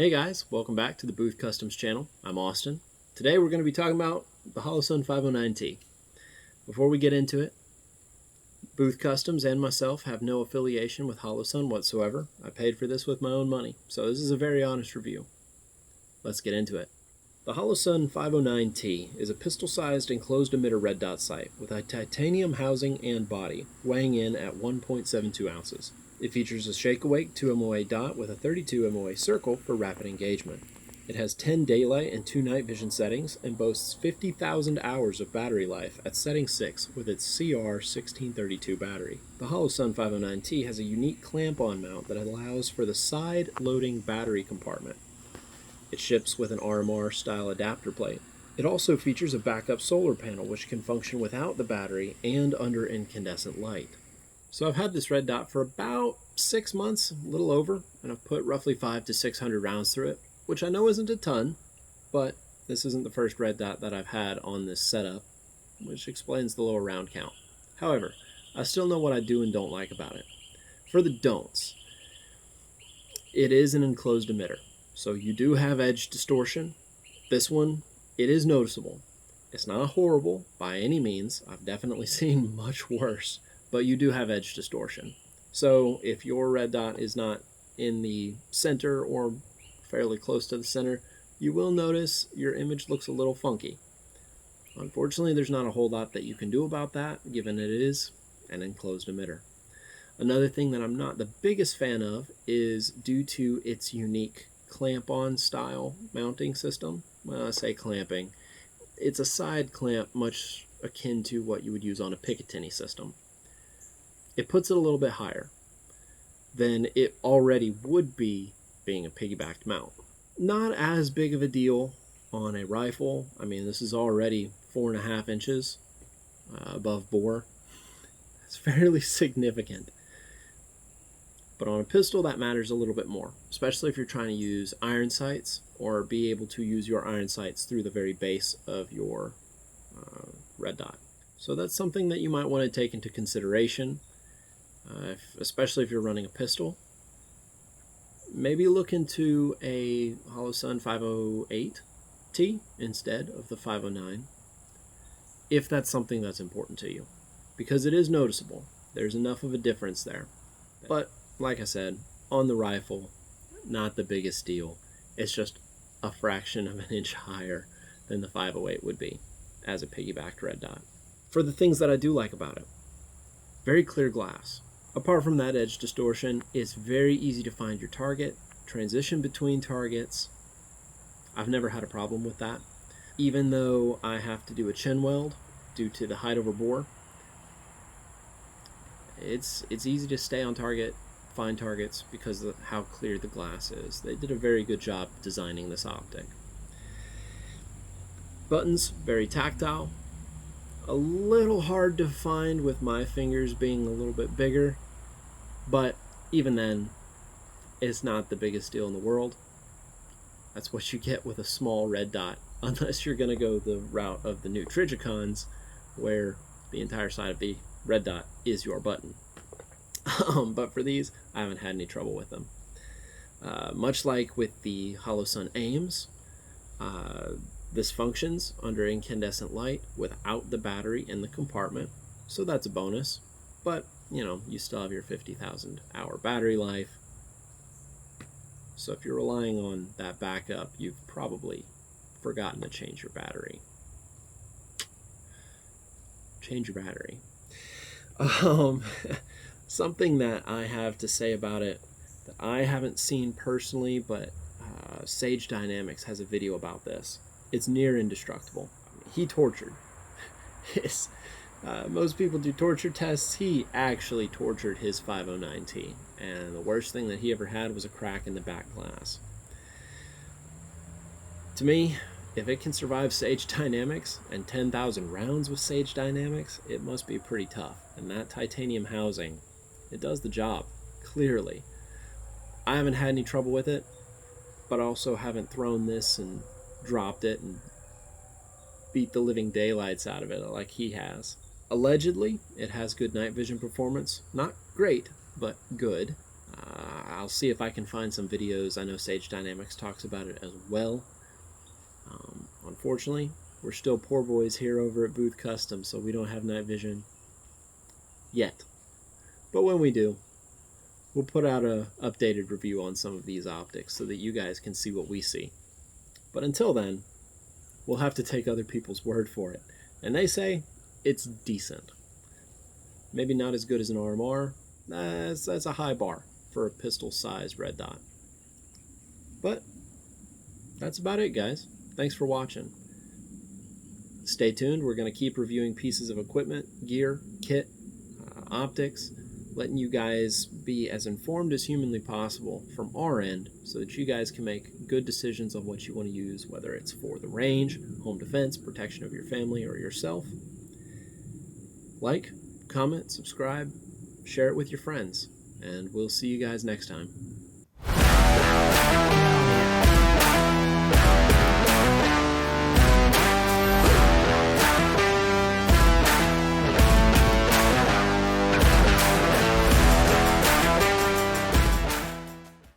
Hey guys, welcome back to the Booth Customs channel. I'm Austin. Today we're going to be talking about the Holosun 509t. Before we get into it, Booth Customs and myself have no affiliation with Holosun whatsoever. I paid for this with my own money, so this is a very honest review. Let's get into it. The Holosun 509t is a pistol-sized enclosed emitter red dot sight with a titanium housing and body, weighing in at 1.72 ounces. It features a shake-awake 2 MOA dot with a 32 MOA circle for rapid engagement. It has 10 daylight and 2 night vision settings and boasts 50,000 hours of battery life at setting 6 with its CR1632 battery. The Holosun 509t has a unique clamp-on mount that allows for the side-loading battery compartment. It ships with an RMR-style adapter plate. It also features a backup solar panel which can function without the battery and under incandescent light. So I've had this red dot for about 6 months, a little over, and I've put roughly 500 to 600 rounds through it, which I know isn't a ton, but this isn't the first red dot that I've had on this setup, which explains the lower round count. However, I still know what I do and don't like about it. For the don'ts, it is an enclosed emitter, so you do have edge distortion. This one, it is noticeable. It's not horrible by any means. I've definitely seen much worse. But you do have edge distortion. So if your red dot is not in the center or fairly close to the center, you will notice your image looks a little funky. Unfortunately, there's not a whole lot that you can do about that, given it is an enclosed emitter. Another thing that I'm not the biggest fan of is due to its unique clamp-on style mounting system. When I say clamping, it's a side clamp much akin to what you would use on a Picatinny system. It puts it a little bit higher than it already would be being a piggybacked mount. Not as big of a deal on a rifle. I mean, this is already 4.5 inches above bore. It's fairly significant. But on a pistol, that matters a little bit more, especially if you're trying to use iron sights or be able to use your iron sights through the very base of your red dot. So that's something that you might want to take into consideration. Especially if you're running a pistol. Maybe look into a Holosun 508t instead of the 509 if that's something that's important to you, because it is noticeable. There's enough of a difference there. But like I said, on the rifle, not the biggest deal. It's just a fraction of an inch higher than the 508 would be as a piggybacked red dot. For the things that I do like about it, very clear glass. Apart from that edge distortion, it's very easy to find your target, transition between targets. I've never had a problem with that. Even though I have to do a chin weld due to the height over bore, it's easy to stay on target, find targets, because of how clear the glass is. They did a very good job designing this optic. Buttons, very tactile. A little hard to find with my fingers being a little bit bigger, but even then, it's not the biggest deal in the world. That's what you get with a small red dot, unless you're going to go the route of the new Trigicons, where the entire side of the red dot is your button. But for these, I haven't had any trouble with them. Much like with the Holosun Aims, this functions under incandescent light without the battery in the compartment, so that's a bonus. But, you know, you still have your 50,000 hour battery life. So if you're relying on that backup, you've probably forgotten to change your battery. Change your battery. Something that I have to say about it that I haven't seen personally, but Sage Dynamics has a video about this. It's near indestructible. He tortured. Most people do torture tests. He actually tortured his 509t, and the worst thing that he ever had was a crack in the back glass. To me, if it can survive Sage Dynamics and 10,000 rounds with Sage Dynamics, it must be pretty tough. And that titanium housing, it does the job, clearly. I haven't had any trouble with it, but also haven't thrown this and dropped it and beat the living daylights out of it like he has. Allegedly, it has good night vision performance. Not great, but good. I'll see if I can find some videos. I know Sage Dynamics talks about it as well. Unfortunately, we're still poor boys here over at Booth Custom, so we don't have night vision yet. But when we do, we'll put out an updated review on some of these optics so that you guys can see what we see. But until then, we'll have to take other people's word for it. And they say it's decent. Maybe not as good as an RMR. That's a high bar for a pistol-sized red dot. But that's about it, guys. Thanks for watching. Stay tuned. We're going to keep reviewing pieces of equipment, gear, kit, optics, letting you guys be as informed as humanly possible from our end so that you guys can make good decisions on what you want to use, whether it's for the range, home defense, protection of your family or yourself. Like, comment, subscribe, share it with your friends, and we'll see you guys next time.